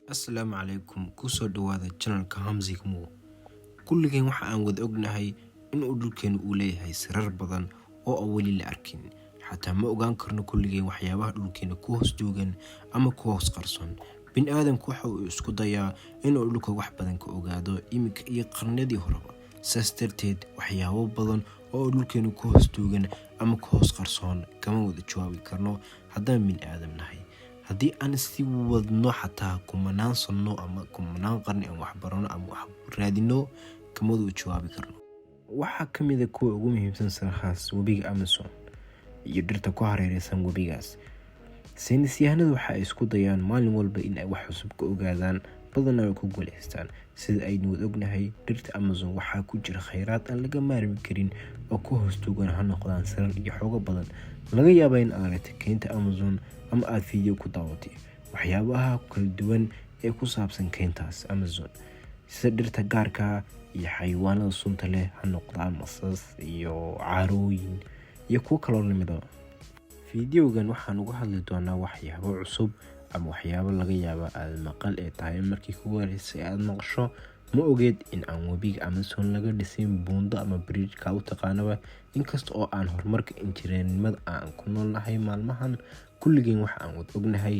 Assalaamu calaykum kusoo dhawaada channelka Hamzik Mo. Kulligeen waxa aan wada ognahay in dhulkeenu uu leeyahay sirar badan oo aan weli la arkin. Xataa ma ogaan karno kulligeen waxyaabaha dhulkeena ku hoos joogan ama ku hoos qarsoon. Bini'aadamku waxa uu isku dayaa inuu dhulka wax badan ka ogaado iminka iyo qarnadii horeba. Saas darteed waxyaabo badan oo dhulkeenu ku hoos joogan ama ku hoos qarsoon kama wada jawaabi karno haddaan bini'aadam nahay. haddii aan si wadno xataa kumanaan sano ama kumanaan qarni aan wax barano ama wax raadino kama wada jawaabi karno. Waxaa ka mid ah kuwa ugu muhiimsan sarahaas webiga Amazon iyo dhirta ku hareeraysan webigaas. Saynisyahanadu waxa ay isku dayaan maalin walba in ay wax cusub ka ogaadaan badanaa ku guuleystaan. Sida aynu wada ognahay dhirta Amazon waxaa ku jira kheyraad aan laga maarmi karin oo ku hoos joogan ha noqdaan sirar iyo xogo badan. laga yaabaa in aad aragtay keynta Amazon ama aad video ku daawatay waxyaabaha kala duwan ee ku saabsan keyntaas Amazon, sida dhirta gaarka iyo xayawaanada sunta leh ha noqdaan masas iyo caarooyin iyo kuwo kaloo lamid ah. Videogan waxaan uga hadli doonaa waxyaabo cusub ama waxyaabo laga yaabo aad maqal ee tahay markii kugu horeysay aad maqasho ma ogeed in aan webiga Amazon laga dhisin buundo ama bridge ka u taqaanaba. inkasta oo aan horumarka injineernimada aan ku noolnahay maalmahan, kulligeen waxa aan wada ognahay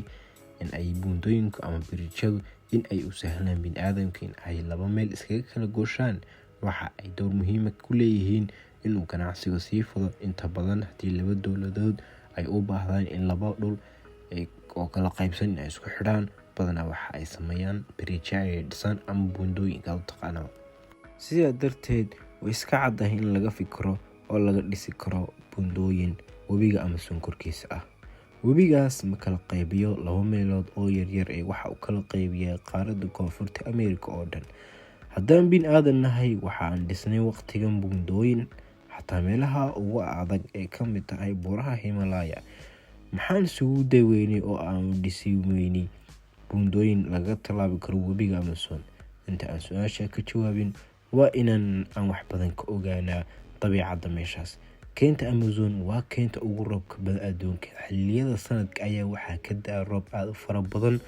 in ay buundooyinku ama bridge-yadu in ay u sahlaan bini'aadamka in ay laba meel iskaga kala gooshaan. waxa ay door muhiim ah ku leeyihiin inuu ganacsiga sii fudo. inta badan haddii laba dowladood ay u baahdaan in laba dhul oo kala qaybsan in ay isku xidhaan, badanaa waxa ay sameeyaan bridge ay dhisaan ama buundooyinka u taqaanaba. sidaa darteed way iska caddahay in laga fikiro oo laga dhisi karo buundooyin webiga Amazon korkiisa ah. webigaas ma kala qaybiyo laba meelood oo yaryar ee waxa uu kala qaybiyaa qaaradda koonfurta Ameerika oo dhan. haddaan bini'aadan nahay waxa aan dhisnay waqtigan buundooyin xataa meelaha ugu adag ee ka mid tahay buuraha Himalaya. maxaan isugu daweynay oo aan dhisi weynay buundooyin laga talaabi karo webiga Amazon? inta aan su'aasha ka jawaabin waa inaan wax badan ka ogaanaa dabiicadda meeshaas. keynta Amazon waa keynta ugu roobka badan adduunka. xilliyada sanadka ayaa waxaa ka daa roob aad u fara badan.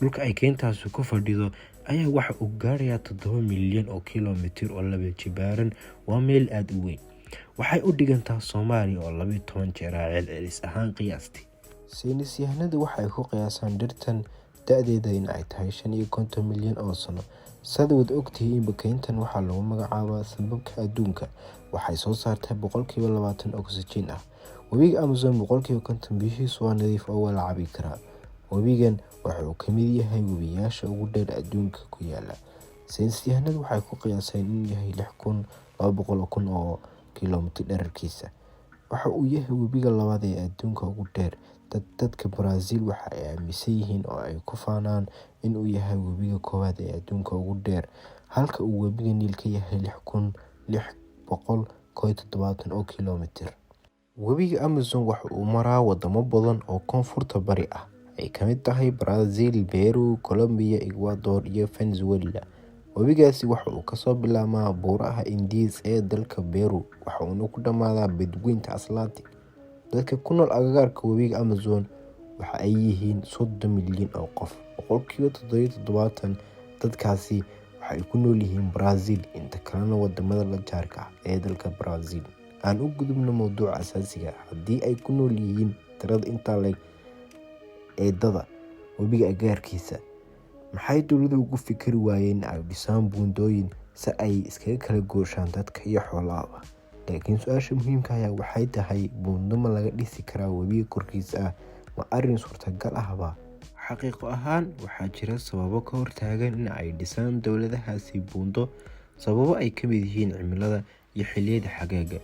dhulka ay keyntaasi ku fadhido ayaa waxa uu gaarayaa 7 milyan oo kiiloomitir oo laba jibaaran. waa meel aad u weyn. waxay u dhigantaa Soomaaliya oo 12 jeer celcelis ahaan qiyaastii. saynisyahanadu waxay ku qiyaasaan dhirtan da'deeda in ay tahay 55 milyan oo sano. sadawad ogtihiin keyntan waxaa lagu magacaabaa sababka adduunka. waxay soo saartaa 20% oxygen ah. webiga Amazon 50% biyihiisu waa nadiif oo la cabi karaa. webigan waxa uu ka mid yahay webiyaasha ugu dheer adduunka ku yaala. saynisyahanadu waxay ku qiyaaseen inuu yahay 6,200 oo kiiloomitir dhererkiisa. waxa uu yahay webiga labaad ee adduunka ugu dheer. dadka Brazil waxa ay aaminsan yihiin oo ay ku faanaan inuu yahay webiga koowaad ee adduunka ugu dheer, halka uu webiga Nile ka yahay 6,670 oo kiiloomitir. webiga Amazon waxa uu maraa wadamo badan oo koonfurta bari ah. ay ka mid tahay Brazil, Peru, Colombia, Ecuador iyo Venezuela. webigaasi waxa uu kasoo bilaabmaa buuraha Andes ee dalka Peru waxa uuna ku dhamaadaa badweynta Atlantic. dadka ku nool agagaarka webiga Amazon waxa ay yihiin 30 milyan oo qof. 77% dadkaasi waxa ay ku nool yihiin Brazil, inta kalena wadamada la jaarka ah ee dalka Brazil. aan u gudubno mowduuca asaasiga. haddii ay ku nool yihiin tirada inta leeg ee dada webiga agagaarkiisa, maxay dowladdu ugu fikiri waayeen in ay dhisaan buundooyin si ay iskaga kala gooshaan dadka iyo xoolaha? laakiin su'aasha muhiimka ah waxay tahay, buundo ma laga dhisi karaa webiga korkiisa ah? ma arrin suurtagal ahba? xaqiiqo ahaan waxaa jira sababo ka hortaagan in ay dhisaan dowladahaasi buundo. sababo ay ka mid yihiin cimilada iyo xilliyada xagaaga.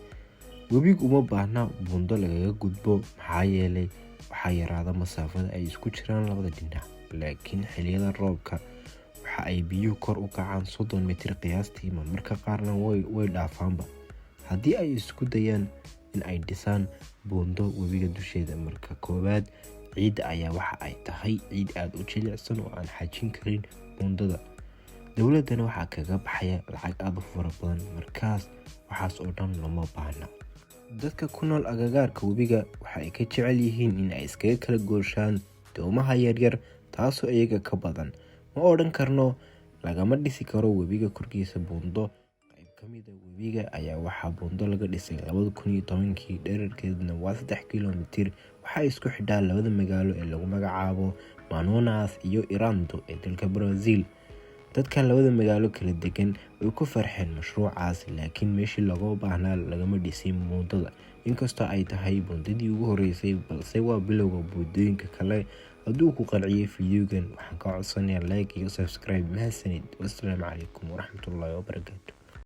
webigu uma baahna buundo lagaga gudbo maxaa yeelay waxaa yaraada masaafada ay isku jiraan labada dhinac. laakiin xilliyada roobka waxa ay biyuhu kor u kacaan 30 mitir qiyaastii, marmarka qaarna way dhaafaanba. haddii ay isku dayaan in ay dhisaan buundo webiga dusheeda, marka koowaad ciidda ayaa waxa ay tahay ciid aad u jilicsan oo aan xajin karin buundada. dowladana waxaa kaga baxaya lacag aad u fara badan. markaas waxaas oo dhan lama baahna. dadka ku nool agagaarka webiga waxa ay ka jecel yihiin in ay iskaga kala gooshaan doomaha yaryar, taasoo iyaga ka badan. ma odhan karno lagama dhisi karo webiga korkiisa buundo. Qayb ka mid ah webiga ayaa waxaa buundo laga dhisay 2010 dhererkeeduna waa 3 kilomitir. Waxaa isku xidhaa labada magaalo ee lagu magacaabo Manaus iyo Irandu ee dalka Brazil. dadka labada magaalo kala degan way ku farxeen mashruucaas, laakiin meeshii looga baahnaa lagama dhisin buundada. Inkastoo ay tahay buundadii ugu horeysay, balse waa bilowga buundooyinka kale. hadduu ku qanciyay fiidiyowgan, waxaan ka codsanayaa like iyo subscribe. mahadsanid. wassalaamu calaykum waraxmatullaahi wabarakaatu.